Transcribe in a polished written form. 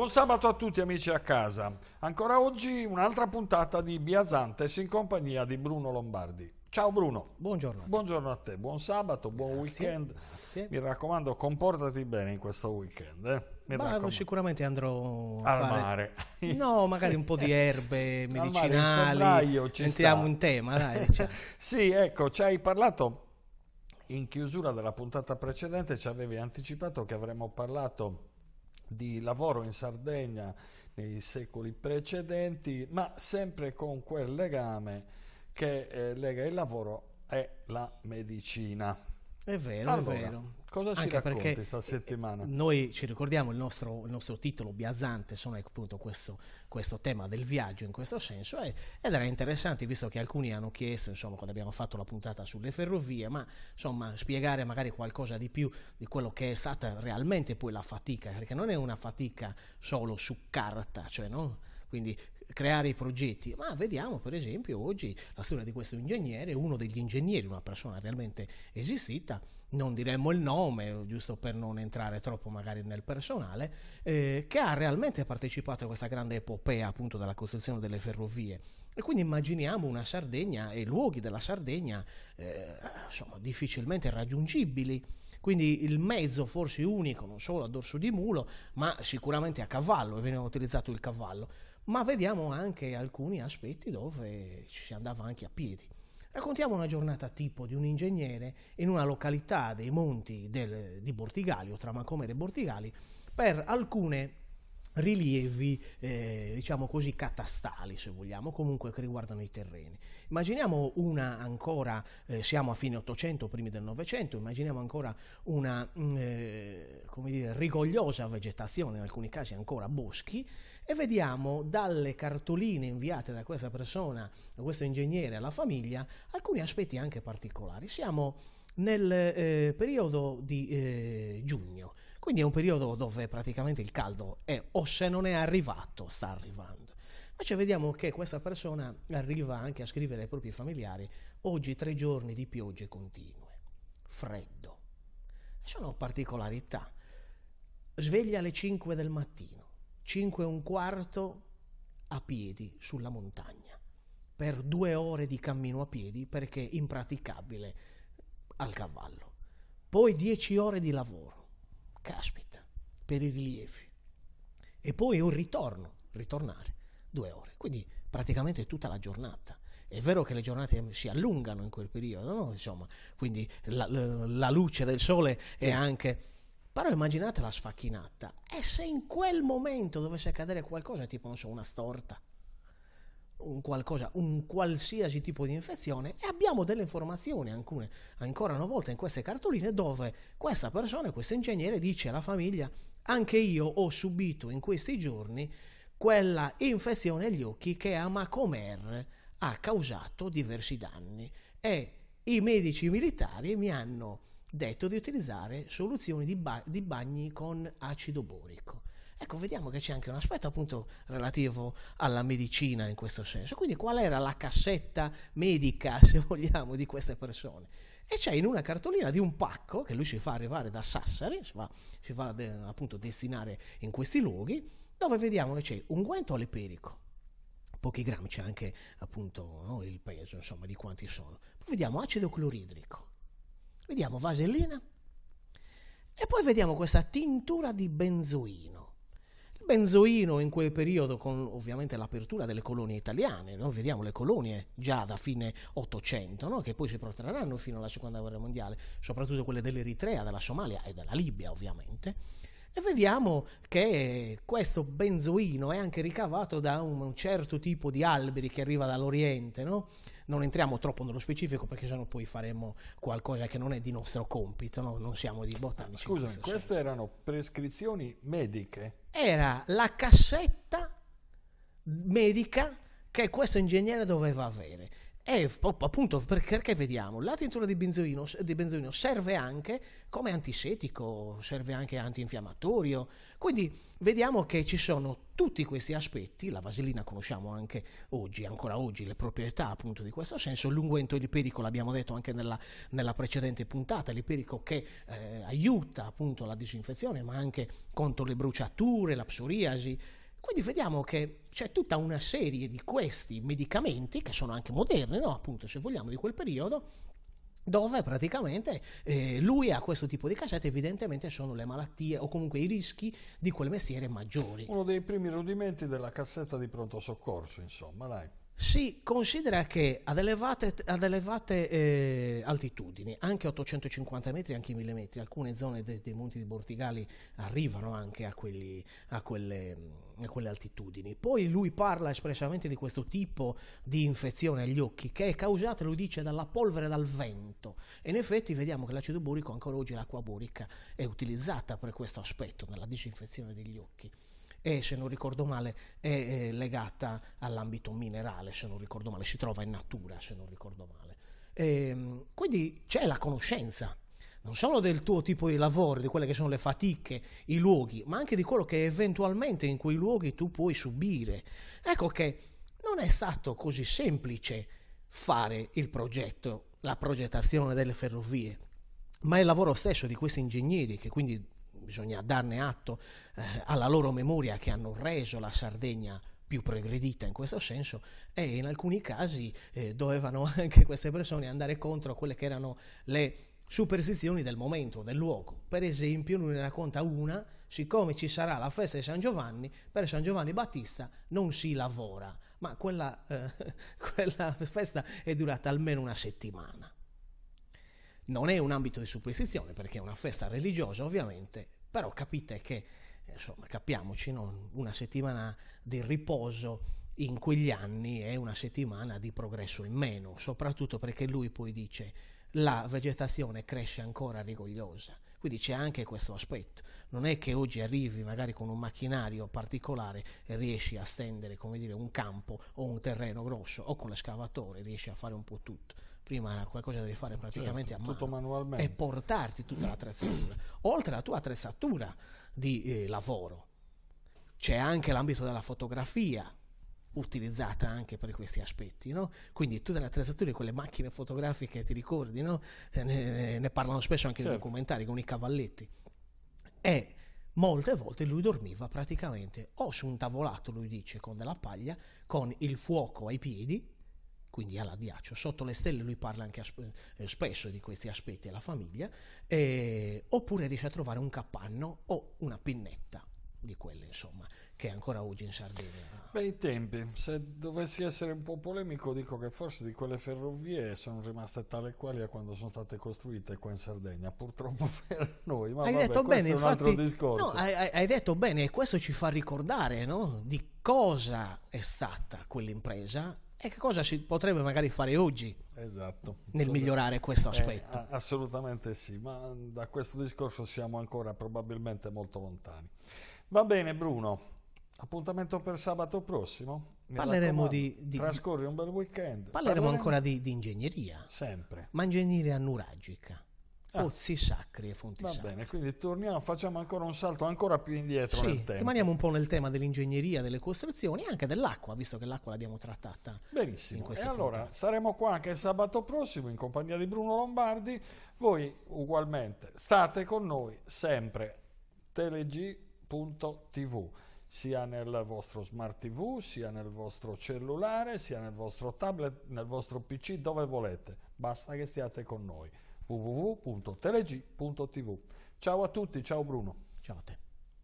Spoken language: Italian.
Buon sabato a tutti amici a casa. Ancora oggi un'altra puntata di Biazantes in compagnia di Bruno Lombardi. Ciao Bruno. Buongiorno. Buongiorno a te, buon sabato, buon weekend. Grazie. Mi raccomando, comportati bene in questo weekend. Mi raccomando. Sicuramente andrò Al a fare... mare. No, magari un po' di erbe Al mare, in medicinali. febbraio ci Entriamo sta. in tema, dai. Diciamo. Sì, ecco, ci hai parlato in chiusura della puntata precedente, ci avevi anticipato che avremmo parlato di lavoro in Sardegna nei secoli precedenti, ma sempre con quel legame che lega il lavoro e la medicina. È vero, Allora, è vero. cosa ci Anche racconti perché questa settimana? Noi ci ricordiamo il nostro titolo Biazante, sono appunto questo tema del viaggio in questo senso, ed era interessante visto che alcuni hanno chiesto, insomma, quando abbiamo fatto la puntata sulle ferrovie, ma insomma spiegare magari qualcosa di più di quello che è stata realmente poi la fatica, perché non è una fatica solo su carta, cioè no? Quindi creare i progetti, ma vediamo per esempio oggi la storia di questo ingegnere, uno degli ingegneri, una persona realmente esistita, non diremmo il nome giusto per non entrare troppo magari nel personale, che ha realmente partecipato a questa grande epopea appunto della costruzione delle ferrovie. E quindi immaginiamo una Sardegna e luoghi della Sardegna insomma difficilmente raggiungibili. Quindi il mezzo forse unico, non solo a dorso di mulo, ma sicuramente a cavallo, e veniva utilizzato il cavallo. Ma vediamo anche alcuni aspetti dove ci si andava anche a piedi. Raccontiamo una giornata tipo di un ingegnere in una località dei monti di Bortigali, tra Mancomere e Bortigali, per alcune rilievi, diciamo così, catastali, se vogliamo, comunque che riguardano i terreni. Immaginiamo una ancora, siamo a fine 800, primi del Novecento, immaginiamo ancora una come dire, rigogliosa vegetazione, in alcuni casi ancora boschi, e vediamo dalle cartoline inviate da questa persona, da questo ingegnere alla famiglia, alcuni aspetti anche particolari. Siamo nel periodo di giugno, quindi è un periodo dove praticamente il caldo è, o se non è arrivato, sta arrivando. Invece vediamo che questa persona arriva anche a scrivere ai propri familiari: oggi 3 giorni di piogge continue, freddo. Sono particolarità. Sveglia alle 5 del mattino, 5 e un quarto a piedi sulla montagna, per 2 ore di cammino a piedi perché impraticabile al cavallo. Poi 10 ore di lavoro, caspita, per i rilievi. E poi un ritornare, 2 ore, quindi praticamente tutta la giornata. È vero che le giornate si allungano in quel periodo, no? Insomma, quindi la luce del sole è anche... Però immaginate la sfacchinata. E se in quel momento dovesse accadere qualcosa, tipo, non so, una storta, un qualsiasi tipo di infezione, e abbiamo delle informazioni ancora una volta in queste cartoline dove questa persona, questo ingegnere, dice alla famiglia: anche io ho subito in questi giorni quella infezione agli occhi che a Macomer ha causato diversi danni e i medici militari mi hanno detto di utilizzare soluzioni di bagni con acido borico. Ecco, vediamo che c'è anche un aspetto appunto relativo alla medicina in questo senso. Quindi qual era la cassetta medica, se vogliamo, di queste persone? E c'è in una cartolina di un pacco che lui si fa arrivare da Sassari, si va appunto destinare in questi luoghi, dove vediamo che c'è unguento aliperico, pochi grammi, c'è anche appunto, no, il peso, insomma, di quanti sono. Poi vediamo acido cloridrico, vediamo vasellina e poi vediamo questa tintura di benzoino. Il benzoino in quel periodo, con ovviamente l'apertura delle colonie italiane, no? Vediamo le colonie già da fine 800, no? Che poi si protrarranno fino alla seconda guerra mondiale, soprattutto quelle dell'Eritrea, della Somalia e della Libia ovviamente. E vediamo che questo benzoino è anche ricavato da un certo tipo di alberi che arriva dall'Oriente, no? Non entriamo troppo nello specifico perché sennò poi faremo qualcosa che non è di nostro compito, no? Non siamo di botanici. Scusami, queste erano prescrizioni mediche? Era la cassetta medica che questo ingegnere doveva avere. appunto perché vediamo la tintura di benzolino serve anche come antisetico, serve anche antinfiammatorio, quindi vediamo che ci sono tutti questi aspetti. La vaselina conosciamo anche oggi, ancora oggi, le proprietà appunto di questo senso. L'unguento liperico l'abbiamo detto anche nella precedente puntata, liperico che aiuta appunto la disinfezione ma anche contro le bruciature, la psoriasi. Quindi vediamo che c'è tutta una serie di questi medicamenti che sono anche moderni, no? Appunto, se vogliamo, di quel periodo, dove praticamente lui ha questo tipo di cassette. Evidentemente sono le malattie o comunque i rischi di quel mestiere maggiori. Uno dei primi rudimenti della cassetta di pronto soccorso, insomma, dai. Si considera che ad elevate altitudini, anche 850 metri, anche 1000 metri, alcune zone dei monti di Bortigali arrivano anche a quelle altitudini. Poi lui parla espressamente di questo tipo di infezione agli occhi che è causata, lui dice, dalla polvere, dal vento, e in effetti vediamo che l'acido borico, ancora oggi l'acqua borica è utilizzata per questo aspetto, nella disinfezione degli occhi. E se non ricordo male è legata all'ambito minerale, se non ricordo male, si trova in natura, se non ricordo male. Quindi c'è la conoscenza, non solo del tuo tipo di lavoro, di quelle che sono le fatiche, i luoghi, ma anche di quello che eventualmente in quei luoghi tu puoi subire. Ecco che non è stato così semplice fare il progetto, la progettazione delle ferrovie, ma il lavoro stesso di questi ingegneri, che quindi bisogna darne atto alla loro memoria, che hanno reso la Sardegna più progredita in questo senso, e in alcuni casi dovevano anche queste persone andare contro quelle che erano le superstizioni del momento, del luogo. Per esempio, lui ne racconta una: siccome ci sarà la festa di San Giovanni, per San Giovanni Battista non si lavora, ma quella festa è durata almeno una settimana. Non è un ambito di superstizione, perché è una festa religiosa ovviamente, però capite che, insomma, capiamoci, no? Una settimana di riposo in quegli anni è una settimana di progresso in meno, soprattutto perché lui poi dice la vegetazione cresce ancora rigogliosa, quindi c'è anche questo aspetto. Non è che oggi arrivi magari con un macchinario particolare e riesci a stendere, come dire, un campo o un terreno grosso, o con l'escavatore riesci a fare un po' tutto. Prima era qualcosa che devi fare praticamente a mano, tutto manualmente, e portarti tutta l'attrezzatura. Oltre alla tua attrezzatura di lavoro, c'è anche l'ambito della fotografia, utilizzata anche per questi aspetti, no? Quindi tutte le attrezzature, quelle macchine fotografiche, ti ricordi, no? Ne parlano spesso anche nei documentari, con i cavalletti. E molte volte lui dormiva praticamente o su un tavolato, lui dice, con della paglia, con il fuoco ai piedi, quindi all'addiaccio, sotto le stelle. Lui parla anche spesso di questi aspetti alla famiglia, oppure riesce a trovare un capanno o una pinnetta di quelle, insomma, che ancora oggi in Sardegna. Bei tempi. Se dovessi essere un po' polemico, dico che forse di quelle ferrovie sono rimaste tali e quali a quando sono state costruite qua in Sardegna, purtroppo per noi, ma hai vabbè, detto questo bene, è un infatti, altro discorso. no, hai detto bene, e questo ci fa ricordare, no, di cosa è stata quell'impresa e che cosa si potrebbe magari fare oggi, esatto, nel migliorare questo aspetto. Assolutamente sì, ma da questo discorso siamo ancora probabilmente molto lontani. Va bene, Bruno, appuntamento per sabato prossimo. Parleremo trascorri un bel weekend. Parleremo ancora di ingegneria, sempre, ma ingegneria nuragica, pozzi sacri e fonti va sacre. bene, quindi torniamo, facciamo ancora un salto ancora più indietro nel tempo. Rimaniamo un po' nel tema dell'ingegneria, delle costruzioni e anche dell'acqua, visto che l'acqua l'abbiamo trattata. Benissimo, in e allora puntate. saremo qua anche sabato prossimo in compagnia di Bruno Lombardi. Voi ugualmente state con noi sempre. Teleg.tv, sia nel vostro smart TV, sia nel vostro cellulare, sia nel vostro tablet, nel vostro PC, dove volete, basta che stiate con noi. www.teleg.tv. Ciao a tutti, ciao Bruno. Ciao a te.